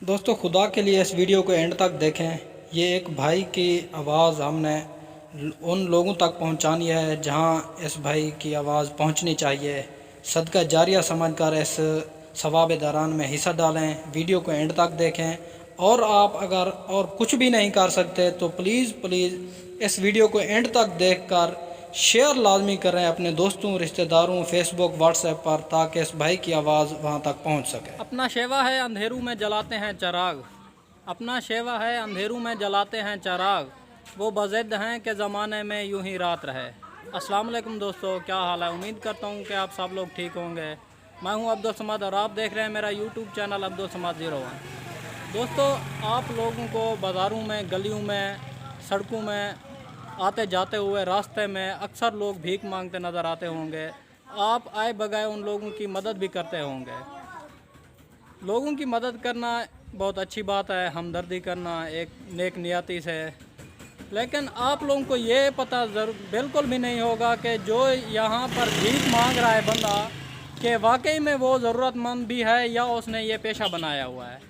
दोस्तों खुदा के लिए इस वीडियो को एंड तक देखें। ये एक भाई की आवाज़ हमने उन लोगों तक पहुंचानी है जहां इस भाई की आवाज़ पहुंचनी चाहिए। सदका जारिया समझकर इस सवाब दौरान में हिस्सा डालें। वीडियो को एंड तक देखें और आप अगर और कुछ भी नहीं कर सकते तो प्लीज़ इस वीडियो को एंड तक देखकर शेयर लाजमी करें अपने दोस्तों, रिश्तेदारों, फेसबुक, व्हाट्सएप पर, ताकि इस भाई की आवाज़ वहां तक पहुंच सके। अपना शेवा है अंधेरों में जलाते हैं चिराग, अपना शेवा है अंधेरों में जलाते हैं चिराग, वो बज़िद हैं कि ज़माने में यूं ही रात रहे। अस्सलाम वालेकुम दोस्तों, क्या हाल है? उम्मीद करता हूं कि आप सब लोग ठीक होंगे। मैं हूं अब्दुल समद और आप देख रहे हैं मेरा यूट्यूब चैनल अब्दुल समद 01। दोस्तों, आप लोगों को बाज़ारों में, गलियों में, सड़कों में आते जाते हुए रास्ते में अक्सर लोग भीख मांगते नज़र आते होंगे। आप आए बगैर उन लोगों की मदद भी करते होंगे। लोगों की मदद करना बहुत अच्छी बात है, हमदर्दी करना एक नेक नियति से। लेकिन आप लोगों को ये पता बिल्कुल भी नहीं होगा कि जो यहाँ पर भीख मांग रहा है बंदा, कि वाकई में वो ज़रूरतमंद भी है या उसने ये पेशा बनाया हुआ है।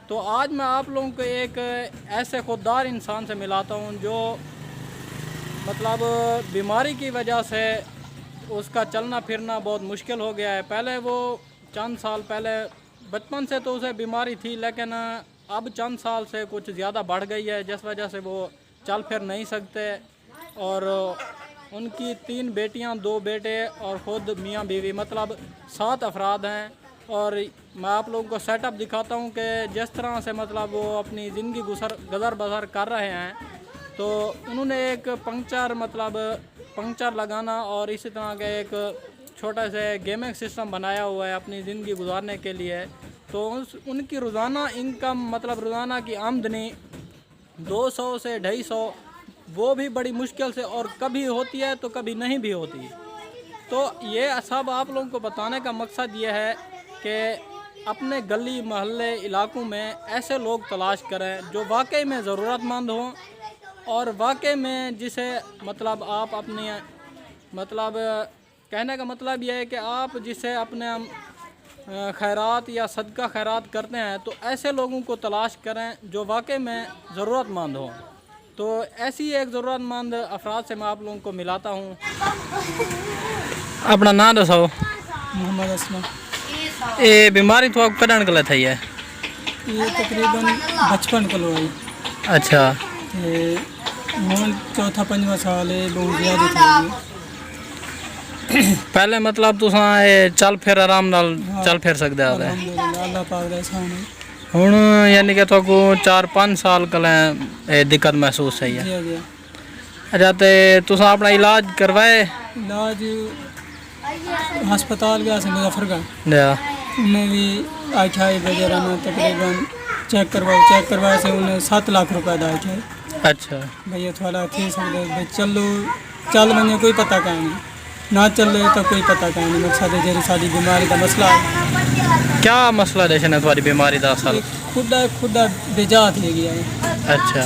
तो आज मैं आप लोगों को एक ऐसे खुददार इंसान से मिलाता हूँ जो मतलब बीमारी की वजह से उसका चलना फिरना बहुत मुश्किल हो गया है। पहले वो चंद साल पहले बचपन से तो उसे बीमारी थी, लेकिन अब चंद साल से कुछ ज़्यादा बढ़ गई है, जिस वजह से वो चल फिर नहीं सकते। और उनकी 3 बेटियां, 2 बेटे और ख़ुद मियाँ बीवी, मतलब 7 अफराद हैं। और मैं आप लोगों को सेटअप दिखाता हूं कि जिस तरह से मतलब वो अपनी ज़िंदगी गुज़र बसर कर रहे हैं। तो उन्होंने एक पंक्चर लगाना और इसी तरह का एक छोटा सा गेमिंग सिस्टम बनाया हुआ है अपनी ज़िंदगी गुजारने के लिए। तो उनकी रोज़ाना इनकम, मतलब रोज़ाना की आमदनी 200 से 250, वो भी बड़ी मुश्किल से, और कभी होती है तो कभी नहीं भी होती। तो ये सब आप लोगों को बताने का मकसद ये है कि अपने गली मोहल्ले इलाकों में ऐसे लोग तलाश करें जो वाकई में ज़रूरतमंद हों, और वाकई में जिसे मतलब आप अपने मतलब कहने का मतलब यह है कि आप जिसे अपने खैरात या सदका खैरात करते हैं, तो ऐसे लोगों को तलाश करें जो वाकई में ज़रूरतमंद हों। तो ऐसी एक ज़रूरतमंद अफराद से मैं आप लोगों को मिलाता हूँ। अपना नाम दसो। मोहम्मद असलम। ये बीमारी तो आपको कदन गलत है? ये तकरीबन बचपन को हुई। अच्छा। हूँ चौथा 5वां साल है, बहुत ज़्यादा थी। पहले मतलब तुसा चल फिर आराम नाल चल फिर सकते हो? अल्लाह पाक दा एहसान है। हुण यानी कि तुमको 4-5 साल कल दिक्कत महसूस है? जी जी। अच्छा, तो तुसा अपना इलाज करवाए? इलाज हस्पताल गया से मुजफ्फरगढ़, उन्हें भी आख्या वगैरह में तकरीबन चेक करवाए से उन्हें 7 लाख रुपए दा आख्या। अच्छा भैया थोड़ा थी सकते भाई चल बने कोई पता कहीं ना चल रहे तो कोई पता कहीं नहीं। मकसद है जेरी सारी बीमारी का मसला है। क्या मसला है तुम्हारी बीमारी का? असल खुदा बेजात हो गया है। अच्छा।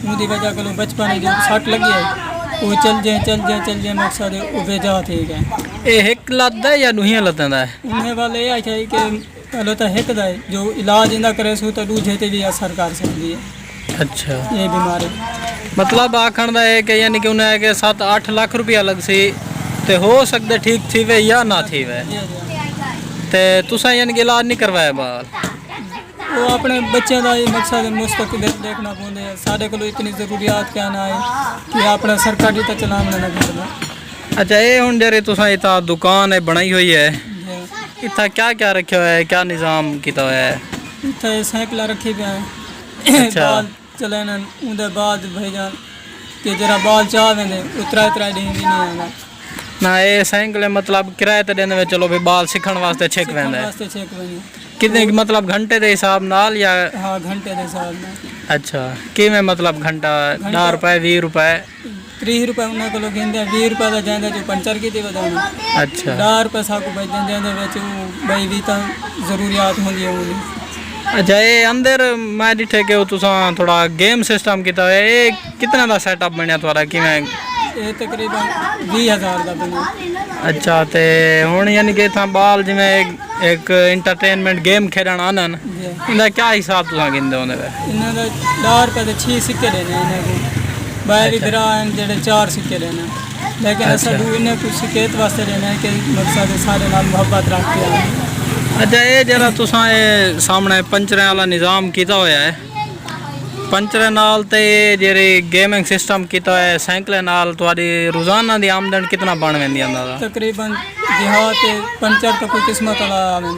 उनकी वजह करो बचपन जो सट लगी है वो चल जाए मकसद है वो बेजात हो गया। ये एक लत है या दुहिया लत्तां दा है? उन्हें वाले ये आख्या कि पहले तो एक दा है जो इलाज इंदा करे सो तो दूजे ते भी असर कर सकती है। अच्छा। ये बीमारी मतलब आखण दा है कि यानी कि उन्हें के 7-8 लाख रुपया लग सी, ते हो सकते ठीक थी वे या ना थी वे, ते तुसा यानी कि इलाज नहीं करवाया? बाल वो अपने बच्चों का मकसद मुस्तकबिल देखना पौंदे है। साढ़े को इतनी ज़रूरियात क्या ना है कि अपना सरकारी तो चलाना ना करना। अच्छा, ये हुण जेरी तुसा इतना दुकान है बनाई हुई है, इतना क्या क्या रखे हुआ है, क्या निज़ाम किया हुआ है? इतना साइकिल रखी पे हैं। अच्छा। बाल चलाना उनके बाद भाईजान कि जरा बाल चाह वेंदे उतरा दिन भी नहीं आना ना। ये साइकिल मतलब किराए ते देने में, चलो भी बाल सीखण वास्ते छेक वेंदे? कितने मतलब घंटे के हिसाब नाल या? हाँ, घंटे के हिसाब में। अच्छा, कि में मतलब घंटा 10 रुपए 20 रुपए? 30 रुपए उन्हें को लोग कहते 20 रुपए का जाएंगे जो पंचर की थी बताना। अच्छा। 10 रुपए साकू बच जाते भाई भी तो ज़रूरियात होंगी है। अच्छा, ये अंदर मैं डिठे कि तुसा थोड़ा गेम सिस्टम किया है, ये कितना दा सेटअप बनया थोड़ा? कि मैं ਇਹ ਤਕਰੀਬਨ 20,000 ਦਾ ਬਣਿਆ। अच्छा तो हुण यानी कि इतना बाल जिमें एक इंटरटेनमेंट गेम खेलन आनन ਜੀ इनका क्या हिसाब तुसां गिनदे होंदे वे ਇਹਨਾਂ ਦਾ 10 ਰੁਪਏ ਦੇ 6 ਸਿੱਕੇ ਦੇਣੇ ਇਹਨਾਂ को ਬਾਹਰ ਇਧਰ ਆਣ ਜਿਹੜੇ 4 ਸਿੱਕੇ ਦੇਣੇ लेकिन असा इन्हें कुछ शिकायत वास्ते देना है कि मकसद सारे नाल मुहब्बत रखते हैं। अच्छा ये जरा तुसां ये सामने पंचरें वाला निज़ाम किया होया है पंचरें नाल ते जेरे गेमिंग सिस्टम किया है साइकिलें नाल तुहाडी रोज़ाना दी आमदन कितना बन वेंदी अंदाज़ा तकरीबन देहात पंचर तो कोई किस्मत वाला आवे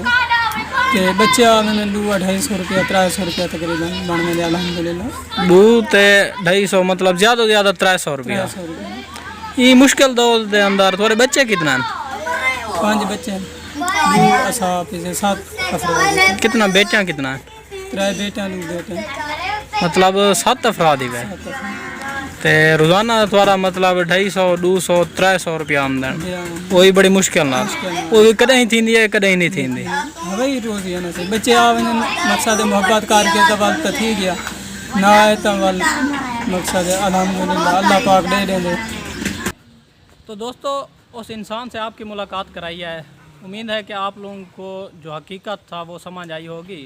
ते बच्चे आवे 200-250 रुपया 300 रुपया तकरीबन बन वेंदे अल्हम्दुलिल्लाह। 200-250 मतलब ज़्यादा से ज़्यादा 300 रुपया। 300 रुपया ये मुश्किल दौर के अंदर थोड़े बच्चे कितना हैं? 5 बच्चे हैं, 2 असाब से 7 अफराद कितना बेटियां कितना है? 3 बेटा 2 बेटे मतलब 7 अफराद ही वे 7 अफराद। ते रोज़ाना थोड़ा मतलब 250-200-300 रुपया आमदन जी हाँ। वही बड़ी मुश्किल ना वो भी कदें ही थींदी है कदें ही नहीं थींदी। वही रोज़ ही है ना सही बच्चे आवे मकसद मोहब्बत करके तो वल तो थी गया ना आए तो वल मकसद अल्हम्दुलिल्लाह अल्लाह पाक दे देंगे। तो दोस्तों उस इंसान से आपकी मुलाकात कराई है उम्मीद है कि आप लोगों को जो हकीकत था वो समझ आई होगी।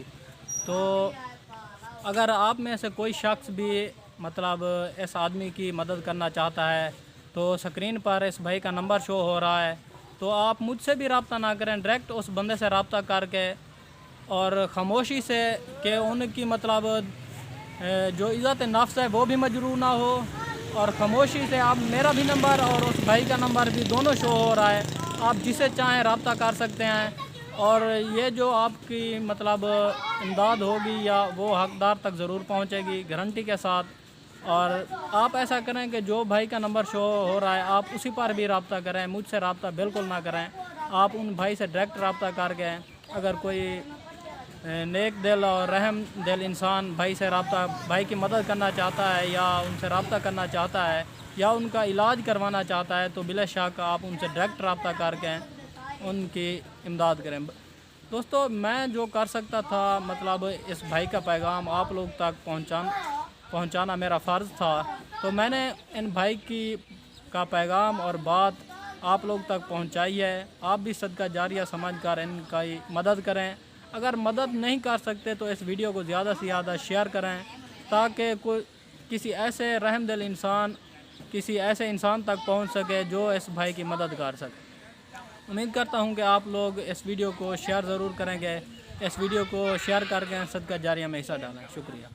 तो अगर आप में से कोई शख्स भी मतलब इस आदमी की मदद करना चाहता है तो स्क्रीन पर इस भाई का नंबर शो हो रहा है तो आप मुझसे भी रब्ता ना करें डायरेक्ट उस बंदे से रब्ता करके और ख़ामोशी से कि उनकी मतलब जो इज़्ज़त नफ्स है वो भी मजरूह ना हो और ख़ामोशी से आप मेरा भी नंबर और उस भाई का नंबर भी दोनों शो हो रहा है आप जिसे चाहें रब्ता कर सकते हैं और ये जो आपकी मतलब इमदाद होगी या वो हकदार तक ज़रूर पहुंचेगी गारंटी के साथ। और आप ऐसा करें कि जो भाई का नंबर शो हो रहा है आप उसी पर भी रब्ता करें मुझसे रब्ता बिल्कुल ना करें। आप उन भाई से डायरेक्ट रब्ता करके अगर कोई नेक दिल और रहम दिल इंसान भाई से रब्ता भाई की मदद करना चाहता है या उनसे रब्ता करना चाहता है या उनका इलाज करवाना चाहता है तो बिला शक आप उनसे डायरेक्ट रब्ता करके उनकी इमदाद करें। दोस्तों मैं जो कर सकता था मतलब इस भाई का पैगाम आप लोग तक पहुंचाना मेरा फ़र्ज़ था तो मैंने इन भाई का पैगाम और बात आप लोग तक पहुंचाई है। आप भी सदका जारिया समझकर इनका मदद करें। अगर मदद नहीं कर सकते तो इस वीडियो को ज़्यादा से ज़्यादा शेयर करें ताकि कोई किसी ऐसे रहमदिल इंसान किसी ऐसे इंसान तक पहुंच सके जो इस भाई की मदद कर सके। उम्मीद करता हूं कि आप लोग इस वीडियो को शेयर ज़रूर करेंगे। इस वीडियो को शेयर करके सदका जारिया में हिस्सा डालें। शुक्रिया।